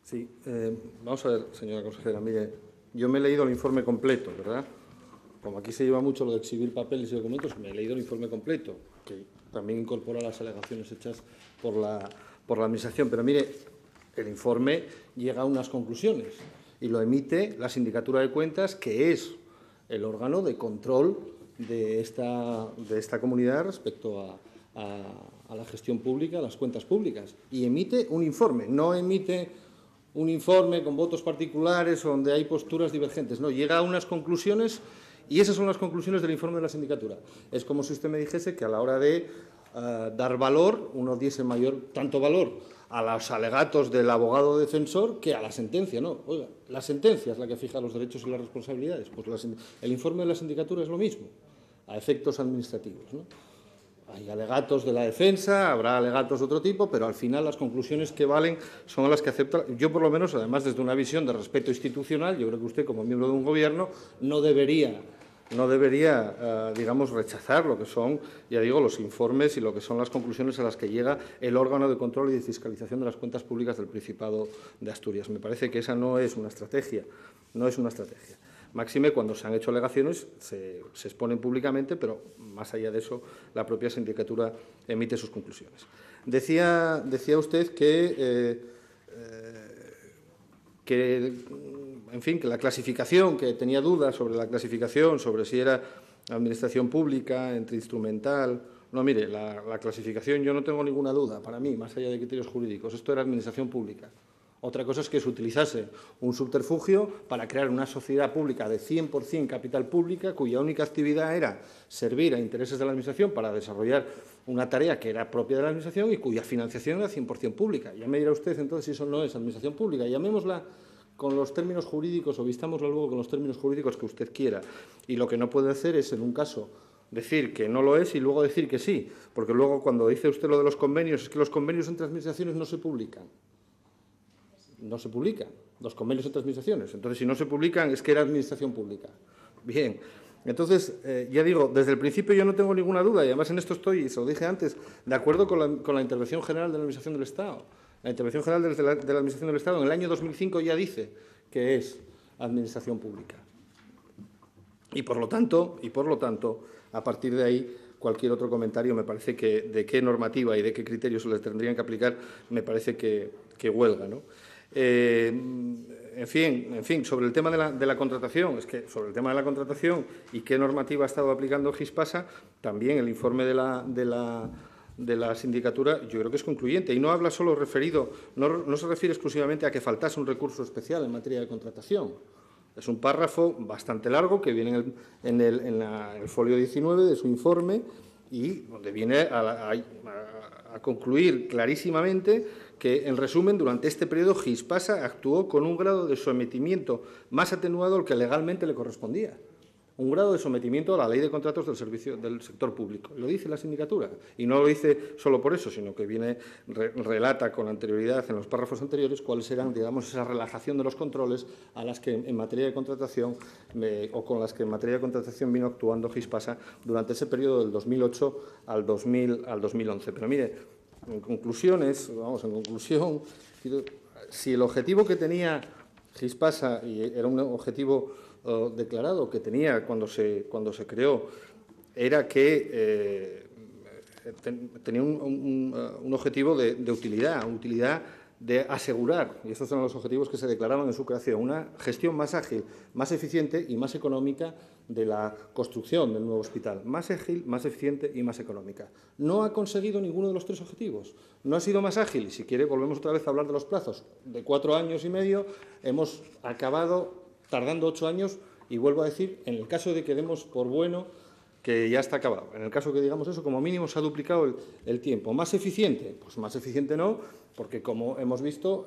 Sí, vamos a ver, señora consejera, mire, yo me he leído el informe completo, ¿verdad? Como aquí se lleva mucho lo de exhibir papeles y documentos, me he leído el informe completo, que también incorpora las alegaciones hechas por la Administración. Pero mire, el informe llega a unas conclusiones y lo emite la Sindicatura de Cuentas, que es el órgano de control de esta comunidad respecto a la gestión pública, a las cuentas públicas. Y emite un informe, no emite un informe con votos particulares donde hay posturas divergentes. No, llega a unas conclusiones y esas son las conclusiones del informe de la sindicatura. Es como si usted me dijese que a la hora de dar valor, uno diese tanto valor a los alegatos del abogado defensor que a la sentencia. No, oiga, la sentencia es la que fija los derechos y las responsabilidades. Pues el informe de la sindicatura es lo mismo, a efectos administrativos, ¿no? Hay alegatos de la defensa, habrá alegatos de otro tipo, pero al final las conclusiones que valen son las que acepta. Yo, por lo menos, además desde una visión de respeto institucional, yo creo que usted, como miembro de un gobierno, no debería, digamos, rechazar lo que son, ya digo, los informes y lo que son las conclusiones a las que llega el órgano de control y de fiscalización de las cuentas públicas del Principado de Asturias. Me parece que esa no es una estrategia, Máxime, cuando se han hecho alegaciones, se exponen públicamente, pero más allá de eso, la propia sindicatura emite sus conclusiones. Decía usted que en fin, que la clasificación, que tenía dudas sobre la clasificación, sobre si era administración pública, entre instrumental. No, mire, la clasificación yo no tengo ninguna duda, para mí, más allá de criterios jurídicos, esto era administración pública. Otra cosa es que se utilizase un subterfugio para crear una sociedad pública de 100% capital pública, cuya única actividad era servir a intereses de la Administración para desarrollar una tarea que era propia de la Administración y cuya financiación era 100% pública. Ya me dirá usted entonces si eso no es administración pública. Llamémosla con los términos jurídicos o vistámosla luego con los términos jurídicos que usted quiera. Y lo que no puede hacer es, en un caso, decir que no lo es y luego decir que sí. Porque luego, cuando dice usted lo de los convenios, es que los convenios entre administraciones no se publican. No se publican los convenios entre administraciones. Entonces, si no se publican, es que era administración pública. Bien. Entonces, ya digo, desde el principio yo no tengo ninguna duda, y además en esto estoy, y se lo dije antes, de acuerdo con la Intervención General de la Administración del Estado. La Intervención General de la Administración del Estado en el año 2005 ya dice que es administración pública. Y por lo tanto, a partir de ahí, cualquier otro comentario me parece que de qué normativa y de qué criterios se les tendrían que aplicar, me parece que huelga, ¿no? En fin, sobre el tema de la contratación, es que sobre el tema de la contratación y qué normativa ha estado aplicando Gispasa, también el informe de la sindicatura yo creo que es concluyente y no habla solo referido, no se refiere exclusivamente a que faltase un recurso especial en materia de contratación. Es un párrafo bastante largo que viene en el folio 19 de su informe y donde viene a concluir clarísimamente que, en resumen, durante este periodo Gispasa actuó con un grado de sometimiento más atenuado al que legalmente le correspondía. Un grado de sometimiento a la ley de contratos del sector público. Lo dice la sindicatura. Y no lo dice solo por eso, sino que relata con anterioridad en los párrafos anteriores cuáles eran, digamos, esa relajación de los controles a las que en materia de contratación o con las que en materia de contratación vino actuando Gispasa durante ese periodo del 2008 al 2011. Pero mire, en conclusión, si el objetivo que tenía Gispasa, y era un objetivo declarado que tenía cuando se creó, era que tenía un objetivo de utilidad de asegurar, y estos son los objetivos que se declaraban en su creación, una gestión más ágil, más eficiente y más económica de la construcción del nuevo hospital. Más ágil, más eficiente y más económica. No ha conseguido ninguno de los tres objetivos. No ha sido más ágil, y si quiere volvemos otra vez a hablar de los plazos. De 4 años y medio hemos acabado tardando 8 años y vuelvo a decir, en el caso de que demos por bueno que ya está acabado. En el caso que digamos eso, como mínimo se ha duplicado el tiempo. ¿Más eficiente? Pues más eficiente no, porque como hemos visto,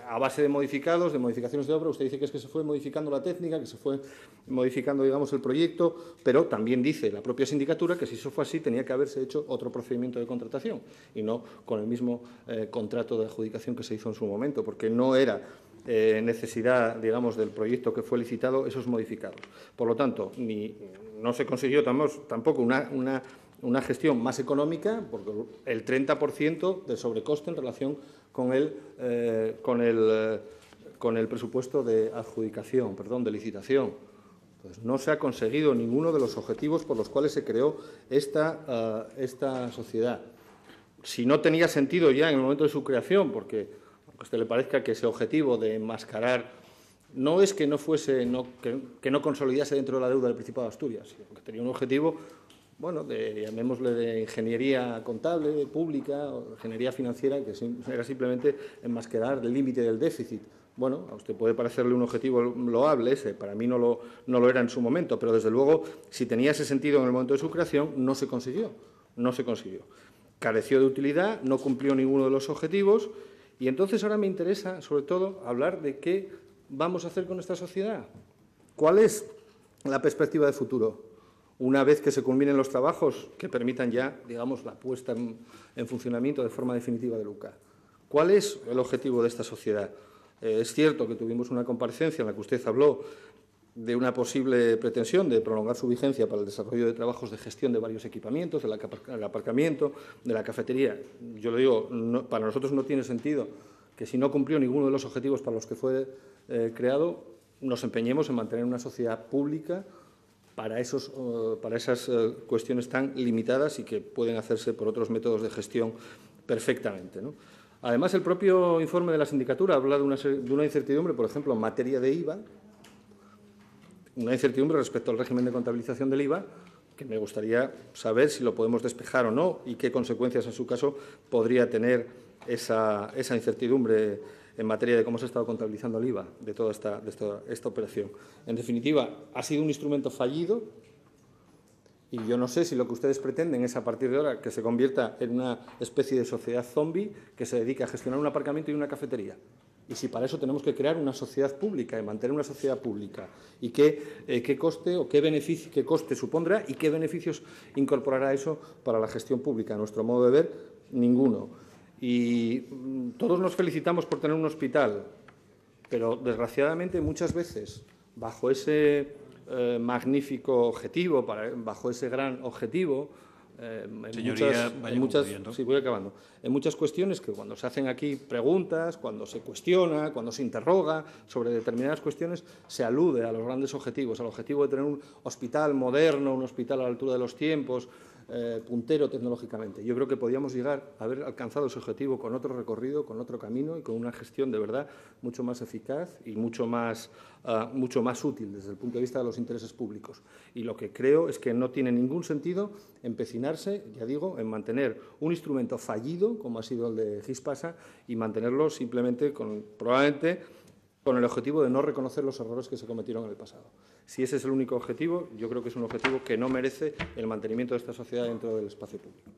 a base de modificaciones de obra, usted dice que es que se fue modificando la técnica, que se fue modificando, digamos, el proyecto, pero también dice la propia sindicatura que si eso fue así tenía que haberse hecho otro procedimiento de contratación y no con el mismo contrato de adjudicación que se hizo en su momento, porque no era necesidad, digamos, del proyecto que fue licitado esos modificados. Por lo tanto, no se consiguió tampoco una gestión más económica, porque el 30% de sobrecoste en relación con el con el presupuesto de adjudicación, perdón, de licitación. Pues no se ha conseguido ninguno de los objetivos por los cuales se creó esta sociedad. Si no tenía sentido ya en el momento de su creación, porque aunque a usted le parezca que ese objetivo de enmascarar no es que no fuese, que no consolidase dentro de la deuda del Principado de Asturias, sino que tenía un objetivo, bueno, llamémosle de ingeniería contable, pública, o ingeniería financiera, que era simplemente enmascarar el límite del déficit. Bueno, a usted puede parecerle un objetivo loable ese, para mí no lo era en su momento, pero desde luego, si tenía ese sentido en el momento de su creación, no se consiguió. Careció de utilidad, no cumplió ninguno de los objetivos y entonces ahora me interesa, sobre todo, hablar de qué vamos a hacer con esta sociedad. ¿Cuál es la perspectiva de futuro? Una vez que se culminen los trabajos que permitan ya, digamos, la puesta en funcionamiento de forma definitiva del UCA. ¿Cuál es el objetivo de esta sociedad? Es cierto que tuvimos una comparecencia en la que usted habló de una posible pretensión de prolongar su vigencia para el desarrollo de trabajos de gestión de varios equipamientos, del aparcamiento, de la cafetería. Yo le digo, para nosotros no tiene sentido que si no cumplió ninguno de los objetivos para los que fue creado, nos empeñemos en mantener una sociedad pública para esas cuestiones tan limitadas y que pueden hacerse por otros métodos de gestión perfectamente, ¿no? Además, el propio informe de la sindicatura habla de una incertidumbre, por ejemplo, en materia de IVA, una incertidumbre respecto al régimen de contabilización del IVA, que me gustaría saber si lo podemos despejar o no y qué consecuencias, en su caso, podría tener esa incertidumbre en materia de cómo se ha estado contabilizando el IVA de toda esta operación. En definitiva, ha sido un instrumento fallido y yo no sé si lo que ustedes pretenden es, a partir de ahora, que se convierta en una especie de sociedad zombie que se dedica a gestionar un aparcamiento y una cafetería. Y si para eso tenemos que crear una sociedad pública y mantener una sociedad pública, y qué coste o qué coste supondrá y qué beneficios incorporará eso para la gestión pública. A nuestro modo de ver, ninguno. Y todos nos felicitamos por tener un hospital, pero desgraciadamente muchas veces, bajo ese magnífico objetivo, bajo ese gran objetivo, voy acabando. En muchas cuestiones que cuando se hacen aquí preguntas, cuando se cuestiona, cuando se interroga sobre determinadas cuestiones, se alude a los grandes objetivos, al objetivo de tener un hospital moderno, un hospital a la altura de los tiempos, puntero tecnológicamente. Yo creo que podíamos haber alcanzado ese objetivo con otro recorrido, con otro camino y con una gestión de verdad mucho más eficaz y mucho más útil desde el punto de vista de los intereses públicos. Y lo que creo es que no tiene ningún sentido empecinarse, ya digo, en mantener un instrumento fallido, como ha sido el de Gispasa, y mantenerlo simplemente probablemente con el objetivo de no reconocer los errores que se cometieron en el pasado. Si ese es el único objetivo, yo creo que es un objetivo que no merece el mantenimiento de esta sociedad dentro del espacio público.